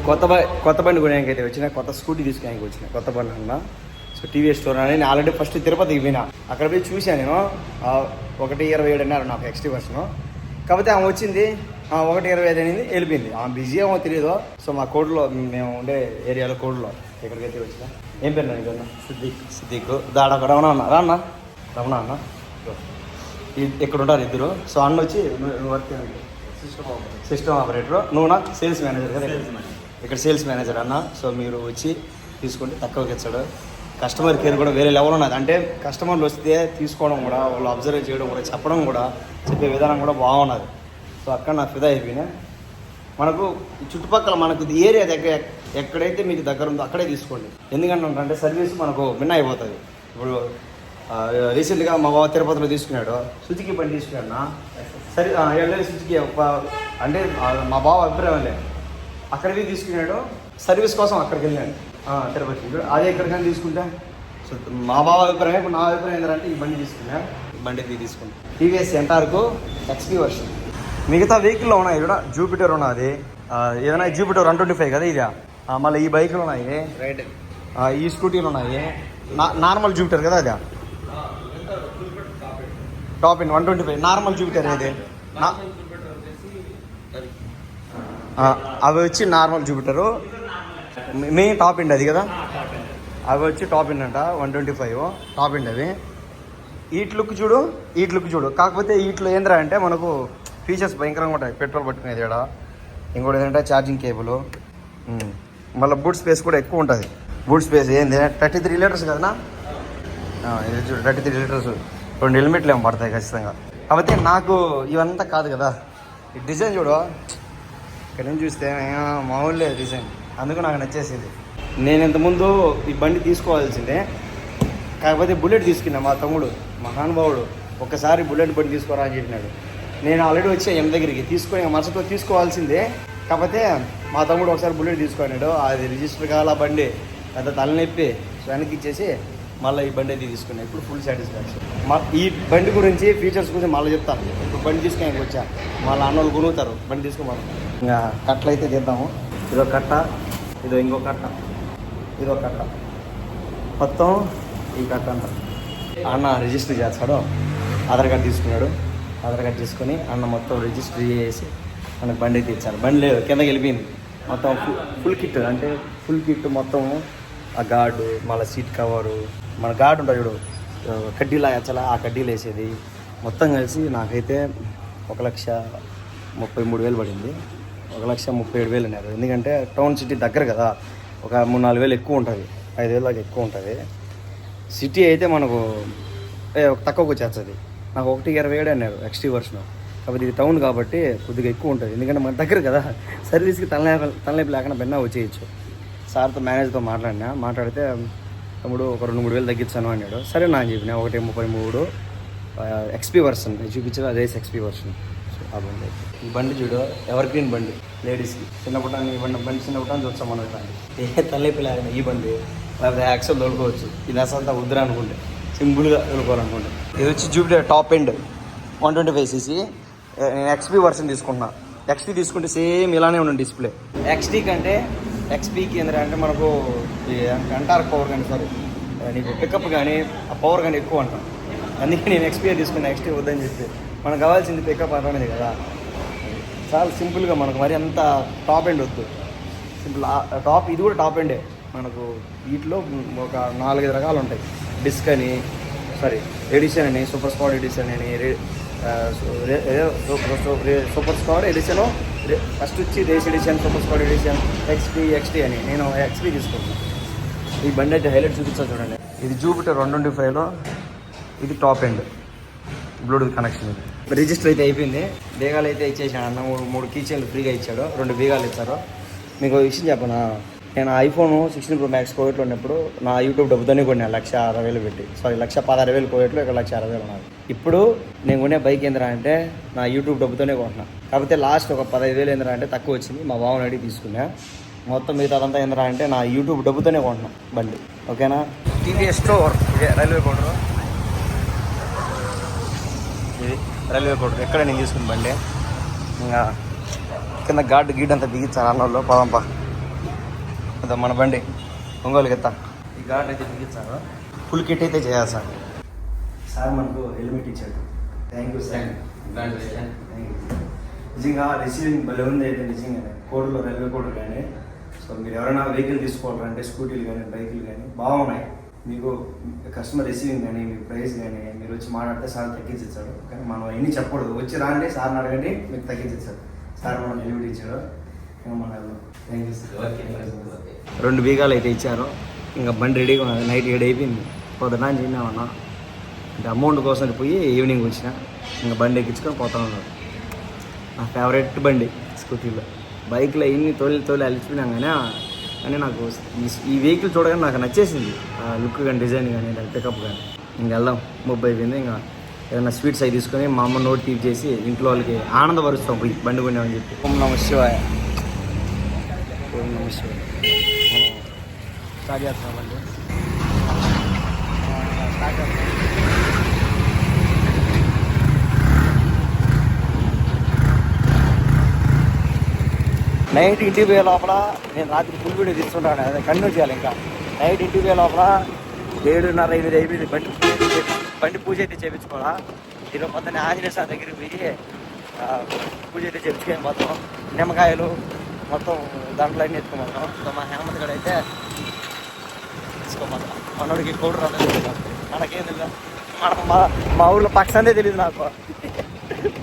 కొత్త బండి కొనేకి అయితే వచ్చిన, కొత్త స్కూటీ తీసుకునేకి వచ్చిన, కొత్త బండి అన్న. సో టీవీఎస్ స్టోర్ అని నేను ఆల్రెడీ ఫస్ట్ తిరుపతికి పోయినా, అక్కడ పోయి చూశాను నేను. 1,27 అన్నారు నాకు ఎక్స్టీ వర్షన్. కాకపోతే ఆమె వచ్చింది 1,25 అనేది వెళ్ళిపోయింది. ఆమె బిజీ ఏమో తెలియదు. సో మా కోడ్లో, మేము ఉండే ఏరియాలో కోడ్లో ఎక్కడికైతే వచ్చినా. ఏం పేరు నాకు అన్న? సిద్దిక్. దాడ అక్కడ రమణ అన్న, రా అన్న, రమణ అన్న. ఇక్కడ ఉంటారు ఇద్దరు. సో అన్న వచ్చి వర్క్ సిస్టమ్ ఆపరేటర్, నువ్వు నాకు సేల్స్ మేనేజర్ కదా ఇక్కడ, సేల్స్ మేనేజర్ అన్న. సో మీరు వచ్చి తీసుకోండి, తక్కువకి ఇచ్చాడు. కస్టమర్ కేర్ కూడా వేరే లెవెల్ ఉన్నది. అంటే కస్టమర్లు వస్తే తీసుకోవడం కూడా, వాళ్ళు అబ్జర్వ్ చేయడం కూడా, చెప్పడం కూడా, చెప్పే విధానం కూడా బాగున్నది. సో అక్కడ నాకు ఫిదా అయిపోయినా. మనకు చుట్టుపక్కల మనకు ఏరియా దగ్గర ఎక్కడైతే మీకు దగ్గర ఉందో అక్కడే తీసుకోండి. ఎందుకంటే సర్వీస్ మనకు భిన్న అయిపోతుంది. ఇప్పుడు రీసెంట్గా మా బావ తిరుపతిలో తీసుకున్నాడు, సుజుకి బండి తీసుకున్నాడు నా. సరే వెళ్ళలేదు సుజుకి, అంటే మా బావ అభిప్రాయం లేదు, అక్కడికి తీసుకున్నాడు సర్వీస్ కోసం, అక్కడికి వెళ్ళాడు తిరుపతి. అదే ఎక్కడికైనా తీసుకుంటా. సో మా బావ అభిప్రాయం. ఇప్పుడు నా అభిప్రాయం ఏంటంటే ఈ బండి తీసుకున్నా, ఈ బండి తీసుకుంటా. TVS Ntorq XP version. మిగతా వెహికల్లో ఉన్నాయి కూడా, జూపిటర్ ఉన్నది, ఏదైనా జూపిటర్ 125 కదా ఇది. మళ్ళీ ఈ బైక్లు ఉన్నాయి, రైట్, ఈ స్కూటీలు ఉన్నాయి. నార్మల్ జూపిటర్ కదా అది, టాప్ ఇన్ 125 నార్మల్ జూపిటర్ ఏది. అవి వచ్చి నార్మల్ జూపిటరు, మెయిన్ టాప్ ఇండ్ అది కదా. అవి వచ్చి టాప్ ఇండ్ అంట, 125 టాప్ ఇండ్ అవి. ఈట్ లుక్ చూడు. కాకపోతే వీటిలో ఏంద్రా అంటే మనకు ఫీచర్స్ భయంకరంగా ఉంటాయి. పెట్రోల్ పట్టుకునేది ఇక్కడ. ఇంకోటి ఏంటంటే ఛార్జింగ్ కేబుల్, మళ్ళీ బూట్ స్పేస్ కూడా ఎక్కువ ఉంటుంది. బూట్ స్పేస్ ఏంది 33 లీటర్స్ కదనా, ఇది చూడు 33 లీటర్స్. 2 హెల్మెట్లు ఏమో పడతాయి ఖచ్చితంగా. కాకపోతే నాకు ఇవంతా కాదు కదా, ఈ డిజైన్ చూడు, ఇక్కడ నుంచి చూస్తే మామూలే డిజైన్, అందుకు నాకు నచ్చేసింది. నేను ఇంతకుముందు ఈ బండి తీసుకోవాల్సిందే, కాకపోతే బుల్లెట్ తీసుకున్నా. మా తమ్ముడు మహానుభావుడు ఒక్కసారి బుల్లెట్ బండి తీసుకోరా అని చెప్పినాడు. నేను ఆల్రెడీ వచ్చా ఎం దగ్గరికి, తీసుకొని మరుసటితో తీసుకోవాల్సిందే. కాకపోతే మా తమ్ముడు ఒకసారి బుల్లెట్ తీసుకున్నాడు, అది రిజిస్టర్ కావాలా బండి, పెద్ద తలనొప్పి. సో వెనక్కి ఇచ్చేసి మళ్ళీ ఈ బండి అయితే తీసుకున్నాను. ఇప్పుడు ఫుల్ సాటిస్ఫాక్షన్. ఈ బండి గురించి ఫీచర్స్ గురించి మళ్ళీ చెప్తాను. ఇప్పుడు బండి తీసుకుని వచ్చా, మళ్ళీ అన్నోళ్ళు కొనుగుతారు బండి తీసుకోమని. ఇంకా కట్టలు అయితే తీద్దాము. ఇదో కట్ట, ఇదో ఇంకో కట్ట, ఇదో కట్ట, మొత్తం ఈ కట్ట అంతా అన్న రిజిస్టర్ చేస్తాడు. ఆధార్ కార్డు తీసుకున్నాడు, ఆధార్ కార్డు తీసుకొని అన్న మొత్తం రిజిస్టర్ చేసి మనకు బండి అయితే ఇచ్చారు. బండి లేదు, కిందకి వెళ్ళిపోయింది. మొత్తం ఫుల్ కిట్, అంటే ఫుల్ కిట్ మొత్తం. ఆ గార్డు, మళ్ళీ సీట్ కవరు, మన గార్డు ఉంటుంది చూడు, కడ్డీలా ఎచ్చలా, ఆ కడ్డీలు వేసేది మొత్తం కలిసి నాకైతే 1,33,000 పడింది. 1,37,000 అన్నారు. ఎందుకంటే టౌన్ సిటీ దగ్గర కదా, ఒక 3-4 వేలు ఎక్కువ ఉంటుంది, 5,000 దాకా ఎక్కువ ఉంటుంది. సిటీ అయితే మనకు తక్కువకు వచ్చేస్తుంది. నాకు 1,27,000 అన్నారు ఎక్స్టీ వర్షన్. కాబట్టి ఇది టౌన్ కాబట్టి కొద్దిగా ఎక్కువ ఉంటుంది, ఎందుకంటే మన దగ్గర కదా. సర్వీస్కి తలనొప్పి లేకుండా బెన్నా వచ్చేయచ్చు. సార్తో మేనేజర్తో మాట్లాడితే తమ్ముడు ఒక 2-3 వేలు తగ్గించాను అన్నాడు. సరే నా అని చెప్పిన. 1,33 ఎక్స్పీ వర్షన్ చూపించారు, అదే ఎక్స్పీ వర్షన్. ఆ బండి, ఈ బండి చూడు ఎవర్ గ్రీన్ బండి, లేడీస్కి చిన్నపుట్టాన్ని ఈ బండి చిన్నపుట్టాన్ని చూస్తాం మనం. ఇట్లాంటి తలనొప్పి లేకుండా ఈ బండి, లేకపోతే యాక్సెల్ తోలుకోవచ్చు. ఇది అసలు వద్దురా అనుకుంటే, సింపుల్గా తోలుకోవాలనుకుంటే. ఇది వచ్చి జూపిటర్ టాప్ ఎండ్ 125cc. నేను ఎక్స్పీ వర్షన్ తీసుకుంటున్నా. ఎక్స్పీ తీసుకుంటే సేమ్ ఇలానే ఉండండి డిస్ప్లే. ఎక్స్టీ కంటే ఎక్స్పీకి ఏంటంటే మనకు అంటారు పవర్ కానీ, సారీ నీకు పికప్ కానీ ఆ పవర్ కానీ ఎక్కువ అంటాం. అందుకే నేను ఎక్స్పీ తీసుకున్నా, ఎక్స్టీ వద్దని చెప్పి. మనకు కావాల్సింది పికప్ అనేది కదా. చాలా సింపుల్గా మనకు మరి అంత టాప్ ఎండ్ వద్దు, సింపుల్ టాప్. ఇది కూడా టాప్ ఎండే. మనకు వీటిలో ఒక 4-5 రకాలు ఉంటాయి. డిస్క్ అని, సారీ ఎడిషన్ అని, సూపర్ స్క్వాడ్ ఎడిషన్ అని, సూపర్ స్క్వాడ్ ఎడిషను, ఫస్ట్ వచ్చి race edition, super squad edition, XT అని. నేను ఎక్స్పీ తీసుకుంటాను. ఈ బండి అయితే హైలైట్ చూపించాను చూడండి. ఇది జూపిటర్ 125లో, ఇది టాప్ ఎండ్ బ్లూటూత్ కనెక్షన్. ఇది రిజిస్టర్ అయితే అయిపోయింది. బీగాలు అయితే ఇచ్చేసాను అన్న. 3 కీ చైన్లు ఫ్రీగా ఇచ్చాడు, 2 బీగాలు ఇచ్చారు. మీకు విషయం చెప్పనా, నేను ఐఫోన్ 16 Pro Max కోవిడ్లో ఉన్నప్పుడు నా యూట్యూబ్ డబ్బుతోనే కొన్నాను 1,60,000 పెట్టి. సారీ 1,16,000 కోవిడ్లో, ఇక్కడ 1,60,000 ఉన్నది. ఇప్పుడు నేను కొనే బైక్ ఏంద్రా అంటే నా యూట్యూబ్ డబ్బుతోనే కొంటున్నా. కాకపోతే లాస్ట్ ఒక 15,000 ఏంద్రా అంటే తక్కువ వచ్చింది, మా బావని అడిగి తీసుకున్నా. మొత్తం మిగతాదంతా ఏంద్రా అంటే నా యూట్యూబ్ డబ్బుతోనే కొంటున్నా బండి. ఓకేనా. టీవీఎస్ స్టోర్, ఇదే రైల్వే కోడరు. ఇది రైల్వే కోడరు, ఎక్కడ నేను తీసుకున్న బండి. ఇంకా కింద గీడ్ అంతా బిగించాను అన్నోళ్ళు. పదంపా అదో మన బండి ఒంగోలుకి ఎత్తా ఈ ఘాట్ అయితే బిగించారు. ఫుల్ కిట్ అయితే చేయాలి సార్. సార్ మనకు హెల్మెట్ ఇచ్చాడు. Thank you sir. నిజంగా రిసీవింగ్ భలే ఉంది అయితే నిజంగానే. కోడ్లో రైల్వే కోడ్ కానీ సో మీరు ఎవరైనా వెహికల్ తీసుకోవాలంటే స్కూటీలు కానీ బైకులు కానీ బాగున్నాయి. మీకు కస్టమర్ రిసీవింగ్ కానీ మీకు ప్రైస్ కానీ మీరు వచ్చి మాట్లాడితే సార్ తగ్గించాడు. కానీ మనం ఎన్ని చెప్పకూడదు, వచ్చి రాండి సార్ని అడగండి మీకు తగ్గించాడు. సార్ మనం హెల్మెట్ ఇచ్చాడు. మన థ్యాంక్ యూ సార్. 2 బీగాలు అయితే ఇచ్చారు. ఇంకా బండి రెడీగా నైట్ 7 అయిపోయింది. పొద్దున చిన్నామన్నా అంటే అమౌంట్ కోసం పోయి ఈవినింగ్ వచ్చిన ఇంకా బండి ఎక్కించుకొని పోతా ఉన్నాడు. నా ఫేవరెట్ బండి స్కూటీలో. బైక్లో ఇన్ని తోలి అలిచిపోయినాం కానీ నాకు ఈ వెహికల్ చూడగానే నాకు నచ్చేసింది. లుక్ కానీ డిజైన్ కానీ దాని పికప్ కానీ. ఇంక వెళ్దాం, ముప్పై అయిపోయింది. ఇంకా ఏదైనా స్వీట్స్ అవి తీసుకొని మా అమ్మ నోట్ తీపి చేసి ఇంట్లో వాళ్ళకి ఆనందపరుస్తాం పోయి బండి కొన్నామని చెప్పి. ఓం నమ శివాయ. ఓం నమ శివాయ. మనం స్టార్ట్ చేస్తున్నామండి. స్టార్ట్ చేస్తాం. నైట్ ఇంటికి పోయే లోపల నేను రాత్రి ఫుల్ వీడియో తీసుకుంటాను, అదే కంటిన్యూ చేయాలి. ఇంకా నైట్ ఇంటికి పోయే లోపల 7:30 8 అయిపోయింది. బండి పూజ అయితే చేయించుకోవాలా. ఈరోజు పొద్దున్న ఆంజనేయ స్వామి దగ్గరికి పోయి పూజ అయితే చేయించుకొని మొత్తం నిమ్మకాయలు మొత్తం దాంట్లో అన్నీ ఎత్తుకోమంటాం. సో మా హేమంత్ గడ అయితే తీసుకోమంటాం. మనోడికి పౌడర్ అంతా తెలియదు, మనకేం తెలియదు. మా ఊళ్ళో పక్షందే తెలియదు నాకు.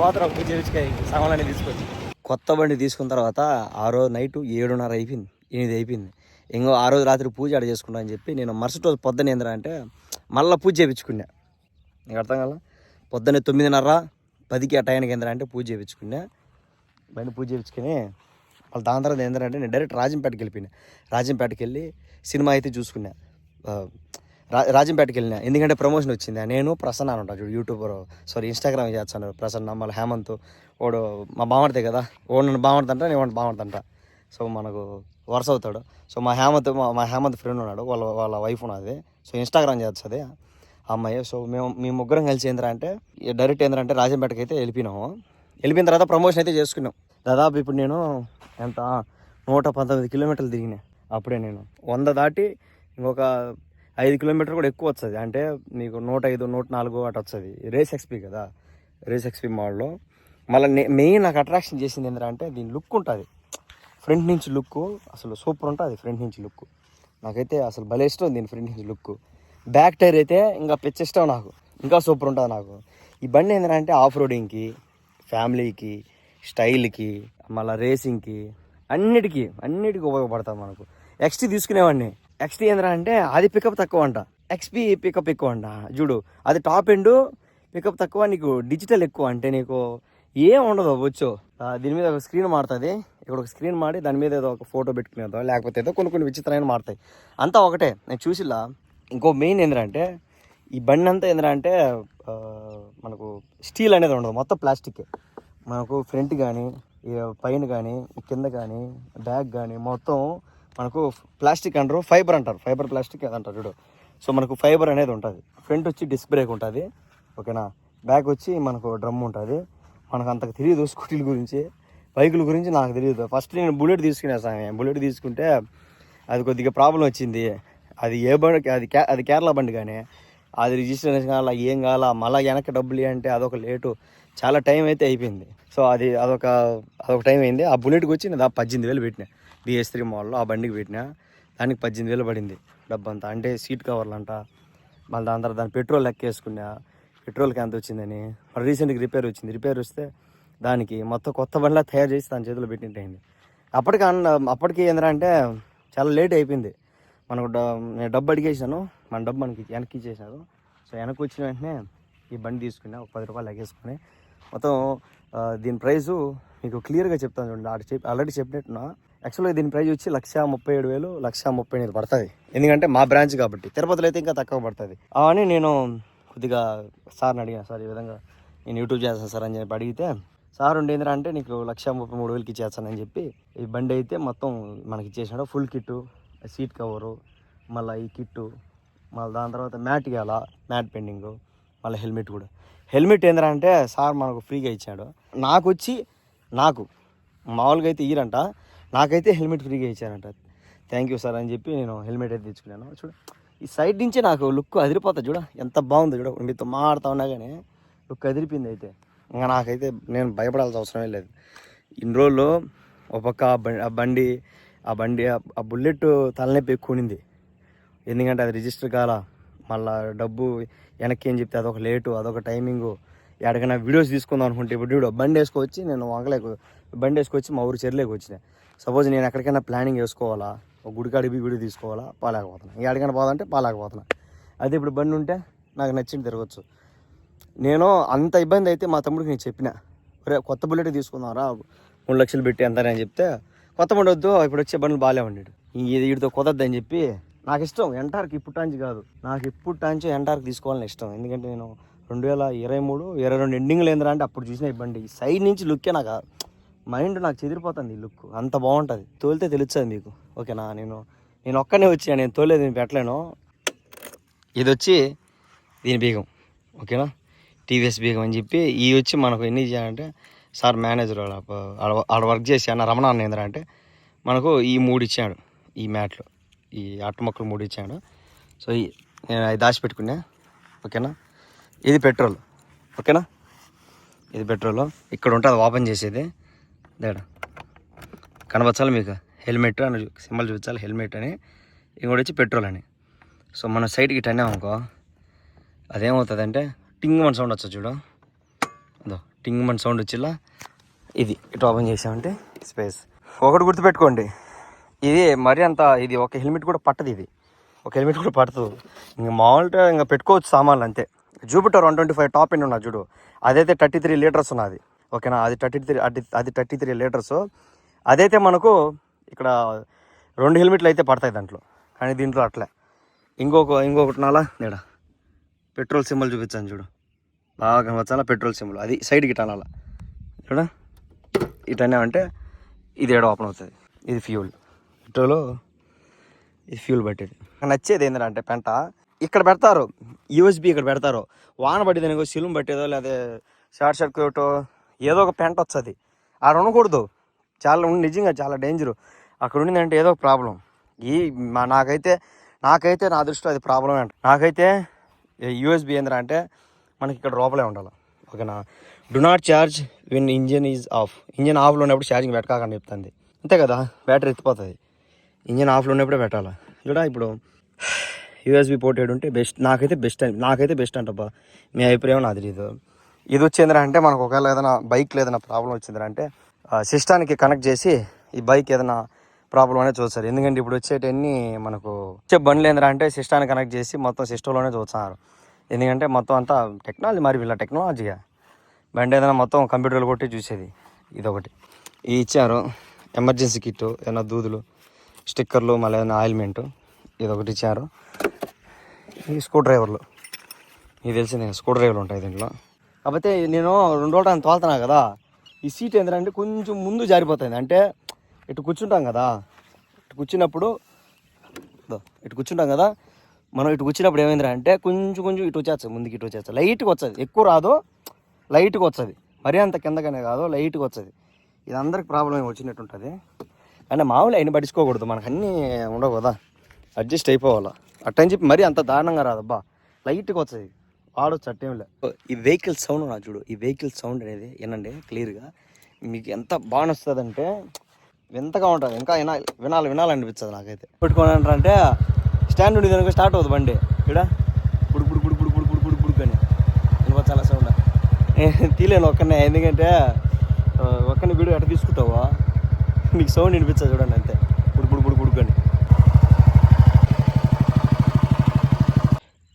పోతాం పూజ చేయించుకాయ సామాన్లన్నీ తీసుకొచ్చి. కొత్త బండి తీసుకున్న తర్వాత ఆ రోజు నైటు 7:30 అయిపోయింది, 8 అయిపోయింది. ఇంకో ఆ రోజు రాత్రి పూజ ఆడ చేసుకుంటా అని చెప్పి నేను మరుసటి రోజు పొద్దున్న ఏంద్రా అంటే మళ్ళీ పూజ చేయించుకున్నా. నీకు అర్థం కదా, పొద్దున్నే 9:30 10కి ఆ టైంకి ఏంద్రా అంటే పూజ చేయించుకున్నా. బండి పూజ చేయించుకొని వాళ్ళ దాని తర్వాత ఏంటంటే నేను డైరెక్ట్ రాజంపేటకి వెళ్ళిపోయినా. రాజంపేటకి వెళ్ళి సినిమా అయితే చూసుకున్నా. రాజంపేటకి వెళ్ళినా ఎందుకంటే ప్రమోషన్ వచ్చింది. నేను ప్రసన్న అని ఉంటాను చూడు, యూట్యూబర్ ఇన్స్టాగ్రామ్ చేస్తాను. ప్రసన్న మళ్ళీ హేమంత్ వాడు మా బామర్దే కదా, వాడు నన్ను బామర్దంట, నేను వాడిని బామర్దంట. సో మనకు వరుస అవుతాడు. సో మా హేమంత్ ఫ్రెండ్ ఉన్నాడు, వాళ్ళ వైఫ్ ఉన్నది. సో ఇన్స్టాగ్రామ్ చేస్తుంది ఆ అమ్మాయి. సో మేము ముగ్గురం కలిసి అంటే డైరెక్ట్ అంటే రాజంపేటకి అయితే వెళ్ళిపోయిన తర్వాత ప్రమోషన్ అయితే చేసుకున్నాం. దాదాపు ఇప్పుడు నేను ఎంత 119 కిలోమీటర్లు తిరిగినా. అప్పుడే నేను 100 దాటి ఇంకొక 5 కిలోమీటర్ కూడా ఎక్కువ వస్తుంది. అంటే మీకు 105 104 అటు వస్తుంది. రేస్ ఎక్స్పీ కదా, రేస్ ఎక్స్పీ మోడల్లో. మళ్ళీ మెయిన్ నాకు అట్రాక్షన్ చేసింది ఏంటంటే దీని లుక్ ఉంటుంది. ఫ్రంట్ నుంచి లుక్ అసలు సూపర్ ఉంటుంది. ఫ్రంట్ నుంచి లుక్ నాకైతే అసలు భలే ఇష్టం దీని ఫ్రంట్ నుంచి లుక్. బ్యాక్ టైర్ అయితే ఇంకా పిచ్చి ఇష్టం నాకు, ఇంకా సూపర్ ఉంటుంది నాకు. ఈ బండి ఏంటంటే ఆఫ్ రోడింగ్కి, ఫ్యామిలీకి, స్టైల్కి, మళ్ళీ రేసింగ్కి అన్నిటికీ ఉపయోగపడతాం మనకు. ఎక్స్టీ తీసుకునేవాడిని. ఎక్స్టీ ఏంటంటే అది పికప్ తక్కువ అంట, ఎక్స్పీ పికప్ ఎక్కువ అంట. చూడు అది టాప్ ఎండ్, పికప్ తక్కువ, నీకు డిజిటల్ ఎక్కువ. అంటే నీకు ఏం ఉండదు. వచ్చు దీని మీద ఒక స్క్రీన్ మారుతుంది, ఇక్కడ ఒక స్క్రీన్ మాడి దాని మీద ఏదో ఒక ఫోటో పెట్టుకునేదో, లేకపోతే ఏదో కొన్ని విచిత్రమైన మారుతాయి. అంతా ఒకటే నేను చూసిలా. ఇంకో మెయిన్ ఏంటంటే ఈ బండి అంతా ఏంటంటే మనకు స్టీల్ అనేది ఉండదు, మొత్తం ప్లాస్టిక్. మనకు ఫ్రంట్ కానీ పైన కానీ కింద కానీ బ్యాక్ కానీ మొత్తం మనకు ప్లాస్టిక్ అంటారు, ఫైబర్ ప్లాస్టిక్ అదంటారు చూడు. సో మనకు ఫైబర్ అనేది ఉంటుంది. ఫ్రంట్ వచ్చి డిస్క్ బ్రేక్ ఉంటుంది, ఓకేనా. బ్యాక్ వచ్చి మనకు డ్రమ్ ఉంటుంది. మనకు అంతకు తెలియదు స్కూటీల గురించి, బైకుల గురించి నాకు తెలియదు. ఫస్ట్ నేను బుల్లెట్ తీసుకునే బుల్లెట్ తీసుకుంటే అది కొద్దిగా ప్రాబ్లం వచ్చింది. అది ఏ బండి, అది కేరళ బండి. కానీ అది రిజిస్ట్రేషన్ కావాలా, ఏం కావాలా, మళ్ళీ వెనక్కి డబ్బులు అంటే అదొక లేటు, చాలా టైం అయితే అయిపోయింది. సో అదొక టైం అయింది. ఆ బుల్లెట్కి వచ్చి నేను 18,000 పెట్టినా. BS3 మోడల్లో ఆ బండికి పెట్టినా. దానికి 18,000 పడింది డబ్బంతా. అంటే సీట్ కవర్లు అంట, మళ్ళీ దాని తర్వాత దాని పెట్రోల్ లెక్క వేసుకున్నా, పెట్రోల్కి ఎంత వచ్చిందని. మరి రీసెంట్గా రిపేర్ వస్తే దానికి మొత్తం కొత్త బండిలా తయారు చేసి దాని చేతిలో పెట్టినట్టు అయింది. అప్పటికి ఏంటంటే చాలా లేట్ అయిపోయింది. మనకు నేను డబ్బు అడిగేసాను, మన డబ్బు మనకి వెనక్కి ఇచ్చేసాను. సో వెనక్కి వచ్చిన వెంటనే ఈ బండి తీసుకున్నా, ఒక 10 రూపాయలు ఎగేసుకొని. మొత్తం దీని ప్రైజు మీకు క్లియర్గా చెప్తాను చూడండి. ఆల్రెడీ చెప్పినట్టున్నా. యాక్చువల్గా దీని ప్రైజ్ వచ్చి 137,000 138,000 పడుతుంది. ఎందుకంటే మా బ్రాంచ్ కాబట్టి. తిరుపతిలో అయితే ఇంకా తక్కువ పడుతుంది. అవన్నీ నేను కొద్దిగా సార్ని అడిగాను, సార్ ఈ విధంగా నేను యూట్యూబ్ చేస్తాను సార్ అని చెప్పి అడిగితే, సార్ ఉండేంద్రా అంటే నీకు 133,000కి ఇచ్చేస్తానని చెప్పి ఈ బండి అయితే మొత్తం మనకి ఇచ్చేసినాడు. ఫుల్ కిట్టు, సీట్ కవరు, మళ్ళీ ఈ కిట్టు, మళ్ళీ దాని తర్వాత మ్యాట్ ఇవ్వాలా, మ్యాట్ పెండింగు, మళ్ళీ హెల్మెట్ కూడా. హెల్మెట్ ఏంద్రా అంటే సార్ మనకు ఫ్రీగా ఇచ్చాడు. నాకు మామూలుగా అయితే ఇయ్యరంట, నాకైతే హెల్మెట్ ఫ్రీగా ఇచ్చారంట. థ్యాంక్ యూ సార్ అని చెప్పి నేను హెల్మెట్ అయితే తెచ్చుకున్నాను. చూడు ఈ సైడ్ నుంచి నాకు లుక్ అదిరిపోతుంది. చూడ ఎంత బాగుంది. చూడ మీతో మాడుతా ఉన్నా కానీ లుక్ అదిరిపోయింది. అయితే ఇంకా నాకైతే నేను భయపడాల్సిన అవసరమే లేదు. ఇన్ని రోజులు ఒక పక్క ఆ బండి ఆ బుల్లెట్ తలనొప్పి ఎక్కువనింది. ఎందుకంటే అది రిజిస్టర్ కాల, మళ్ళీ డబ్బు వెనక్కి ఏం చెప్తే అదొక లేటు, అదొక టైమింగు. ఎక్కడికైనా వీడియోస్ తీసుకుందాం అనుకుంటే ఇప్పుడు బండి వేసుకొచ్చి నేను బండి వేసుకొచ్చి మా ఊరు చెర్లేకి వచ్చిన. సపోజ్ నేను ఎక్కడికైనా ప్లానింగ్ వేసుకోవాలా, ఒక గుడికాడికి వీడియో తీసుకోవాలా, పాలేకపోతున్నా. ఎక్కడికైనా పోదంటే పాలేకపోతున్నా. అదే ఇప్పుడు బండి ఉంటే నాకు నచ్చింది తిరగచ్చు. నేను అంత ఇబ్బంది అయితే మా తమ్ముడికి నేను చెప్పిన, కొత్త బుల్లెట్ తీసుకుందాంరా 3 లక్షలు పెట్టి అంతా అని చెప్తే, కొత్త బండి వద్దు ఇప్పుడు వచ్చే బండ్లు బాగాలే ఉన్నాడు, వీడితో కుదరద్దని చెప్పి. నాకు ఇష్టం ఎంటార్కి ఇప్పుటాంచి కాదు, నాకు ఇప్పుటాంచి ఎంటార్కి తీసుకోవాలని ఇష్టం. ఎందుకంటే నేను 2023, 22 ఎండింగ్లో ఏంద్రా అంటే అప్పుడు చూసిన ఇబ్బంది. ఈ సైడ్ నుంచి లుక్కే నాకు మైండ్ నాకు చెదిరిపోతుంది. ఈ లుక్ అంత బాగుంటుంది. తోలితే తెలుస్తుంది మీకు. ఓకేనా, నేను ఒక్కనే వచ్చి నేను తోలేదు, నేను పెట్టలేను. ఇది వచ్చి దీని బీగం. ఓకేనా, టీవీఎస్ బీగం అని చెప్పి ఈ వచ్చి మనకు ఎన్ని చేయాలంటే సార్ మేనేజర్ ఆడ వర్క్ చేసి అన్న రమణ అన్న ఏంద్రా అంటే మనకు ఈ 3 ఇచ్చాడు. ఈ మ్యాట్లు, ఈ అట్ట మొక్కలు 3 ఇచ్చాడు. సో నేను అది దాచిపెట్టుకున్నా. ఓకేనా, ఇది పెట్రోల్. ఓకేనా, ఇది పెట్రోల్. ఇక్కడ ఉంటుంది ఓపెన్ చేసేది. దేడా కనపచ్చాలి మీకు, హెల్మెట్ అని సింబల్ చూపించాలి, హెల్మెట్ అని. ఇంకోటి వచ్చి పెట్రోల్ అని. సో మనం సైడ్కి ఇటు అన్నామనుకో అదేమవుతుంది అంటే టింగ్ మన సౌండ్ వచ్చా చూడు, అదో టింగ్ మన సౌండ్ వచ్చిలా. ఇది ఇటు ఓపెన్ చేసామంటే స్పేస్. ఒకటి గుర్తుపెట్టుకోండి, ఇది మరీ అంత ఇది ఒక హెల్మెట్ కూడా పట్టదు. ఇది ఒక హెల్మెట్ కూడా పడుతుంది. ఇంకా మామూలుగా ఇంకా పెట్టుకోవచ్చు సామాన్లు అంతే. జూపిటర్ 125 టాప్ ఎండ్ ఉన్నది చూడు, అదైతే 33 లీటర్స్ ఉన్నది. ఓకేనా, అది 33 లీటర్స్. అదైతే మనకు ఇక్కడ 2 హెల్మెట్లు అయితే పడతాయి దాంట్లో. కానీ దీంట్లో అట్లే ఇంకొకటి నాలా నేడా పెట్రోల్ సింబల్ చూపించాను చూడు, బాగా కనవచ్చాలా పెట్రోల్ సింబల్. అది సైడ్కి ఇటానాల చూడ, ఇటనే అంటే ఇది ఏడో ఓపెన్ అవుతుంది. ఇది ఫ్యూల్, పెట్రోలు, ఇది ఫ్యూల్ బట్టేది. నచ్చేది ఏంటంటే పెంట ఇక్కడ పెడతారు, యూఎస్బి ఇక్కడ పెడతారు. వాన పట్టేది అనుకో సిలుం పట్టేదో లేదా షార్ట్ సర్క్యూట్ ఏదో ఒక పెంట వస్తుంది. ఆడ ఉండకూడదు, నిజంగా చాలా డేంజరు. అక్కడ ఉండిందంటే ఏదో ఒక ప్రాబ్లం. నాకైతే నా దృష్టిలో అది ప్రాబ్లమే అంట. నాకైతే యూఎస్బి ఏంద్రా అంటే మనకి ఇక్కడ లోపలే ఉండాలి. ఓకేనా, do not charge when engine is of. Engine ఆఫ్లో ఉన్నప్పుడు ఛార్జింగ్ పెట్టకాకని చెప్తుంది. అంతే కదా, బ్యాటరీ ఎత్తిపోతుంది. ఇంజన్ ఆఫ్లో ఉన్నప్పుడే పెట్టాలి. చూడ ఇప్పుడు యూఎస్బి పోర్ట్ ఉంటే బెస్ట్. నాకైతే బెస్ట్ అంటబ్బా. మీ అభిప్రాయం నాది లేదు. ఇది వచ్చిందిరా అంటే మనకు ఒకవేళ ఏదైనా బైక్లో ఏదైనా ప్రాబ్లం వచ్చిందిరా అంటే సిస్టానికి కనెక్ట్ చేసి ఈ బైక్ ఏదైనా ప్రాబ్లం అనేది చూస్తారు. ఎందుకంటే ఇప్పుడు వచ్చేటన్నీ మనకు వచ్చే బండ్లు ఏంద్రా అంటే సిస్టాన్ని కనెక్ట్ చేసి మొత్తం సిస్టంలోనే చూస్తున్నారు. ఎందుకంటే మొత్తం అంతా టెక్నాలజీ మరి వీళ్ళ టెక్నాలజీగా బండి ఏదైనా మొత్తం కంప్యూటర్లు కొట్టి చూసేది. ఇదొకటి ఇది ఇచ్చారు, ఎమర్జెన్సీ కిట్, ఏదైనా దూదులు, స్టిక్కర్లు, మళ్ళీ ఏదైనా ఆయిల్మెంటు, ఇదొకటి ఇచ్చారు. ఈ స్క్రూ డ్రైవర్లు, మీకు తెలిసిందే స్క్రూ డ్రైవర్లు ఉంటాయి దీంట్లో. కాకపోతే నేను 2 రోజులు తోలుతున్నా కదా, ఈ సీట్ ఏంటంటే కొంచెం ముందు జారిపోతుంది. అంటే ఇటు కూర్చుంటాం కదా, ఇటు కూర్చున్నప్పుడు మనం ఇటు కూర్చున్నప్పుడు ఏమైందిరా అంటే కొంచెం ఇటు వచ్చేస్తుంది, ముందుకి ఇటు వచ్చేస్తుంది. లైట్గా వస్తుంది, ఎక్కువ రాదు, లైట్గా వస్తుంది. మరీ అంత కిందకనే కాదు, లైట్గా వస్తుంది. ఇది అందరికి ప్రాబ్లం వచ్చినట్టు ఉంటుంది. అంటే మామూలు అయినా పట్టించుకోకూడదు, మనకు అన్నీ ఉండవు కదా, అడ్జస్ట్ అయిపోవాలా. అట్టని చెప్పి మరీ అంత దారుణంగా రాదబ్బా, లైట్గా వస్తుంది, వాడొచ్చు అట్టేం లేదు. ఈ వెహికల్ సౌండ్ నా చూడు, ఈ వెహికల్ సౌండ్ అనేది వినండి క్లియర్గా, మీకు ఎంత బాగా వస్తుందంటే వింతగా ఉంటుంది. ఇంకా వినాలనిపిస్తుంది నాకైతే. పెట్టుకోనంటే స్టాండ్ ఉండి దానికి స్టార్ట్ అవుతుంది బండి. ఇక్కడ బుడుకు అని చాలా సౌండ్ తీలేను ఒక్కనే. ఎందుకంటే ఒక్కని వీడియో ఎట్ట తీసుకుంటావా, మీకు సౌండ్ వినిపించదు చూడండి అంతే, బుడుకు అని.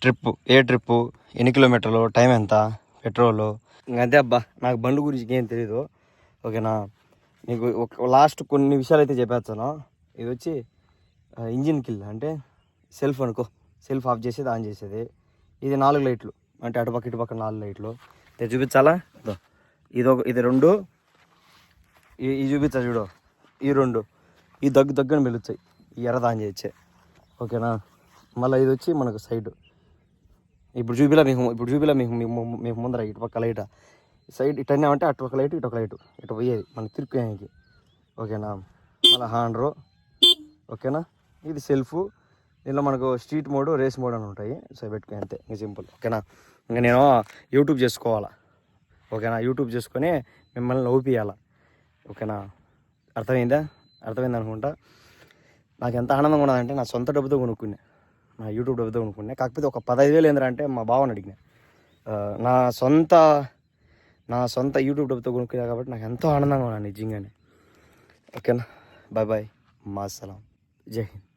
ట్రిప్పు ఎన్ని కిలోమీటర్లు, టైం ఎంత, పెట్రోలు, ఇంకంతే అబ్బా. నాకు బండ్ల గురించి ఏం తెలీదు. ఓకేనా, మీకు లాస్ట్ కొన్ని విషయాలు అయితే చెప్పేస్తాను. ఇది వచ్చి ఇంజిన్ కిల్ అంటే సెల్ఫ్ అనుకో, సెల్ఫ్ ఆఫ్ చేసేది ఆన్ చేసేది. ఇది 4 లైట్లు, అంటే అటుపక్క ఇటుపక్క 4 లైట్లు. ఇది చూపించాలా, ఇది 2, ఇది చూపించా చూడు, ఈ 2 ఈ దగ్గర మెలుస్తాయి, ఈ ఎర్రది ఆన్ చేయొచ్చే. ఓకేనా, మళ్ళీ ఇది వచ్చి మనకు సైడ్. ఇప్పుడు చూపిలా మీకు ముందర ఇటుపక్క లైట్ సైడ్ ఇటు అన్నామంటే అటుపక్క లైట్ ఇటొక లైట్ ఇటు పోయేది మనకి తిరుక్కోడానికి. ఓకేనా, మళ్ళీ హ్యాండ్రో. ఓకేనా, ఇది సెల్ఫ్, దీనిలో మనకు స్ట్రీట్ మోడ్, రేస్ మోడ్ అని ఉంటాయి. సో పెట్టుకుని అంతే, ఇంకా సింపుల్. ఓకేనా, ఇంకా నేను యూట్యూబ్ చేసుకోవాలా. ఓకేనా, యూట్యూబ్ చేసుకొని మిమ్మల్ని నవ్వుపియాలా. ఓకేనా, అర్థమైంది అనుకుంటా. నాకు ఎంత ఆనందంగా ఉన్నదంటే నా సొంత డబ్బుతో కొనుక్కున్నా, నా యూట్యూబ్ డబ్బుతో కొనుక్కున్నా. కాకపోతే ఒక 15,000 ఏంటంటే మా బావని అడిగిన. నా సొంత యూట్యూబ్ డబ్బుతో కొనుక్కున్నా కాబట్టి నాకు ఎంతో ఆనందంగా ఉన్నాను నిజంగానే. ఓకేనా, బాయ్ బాయ్, మా సలాం, జై హింద్.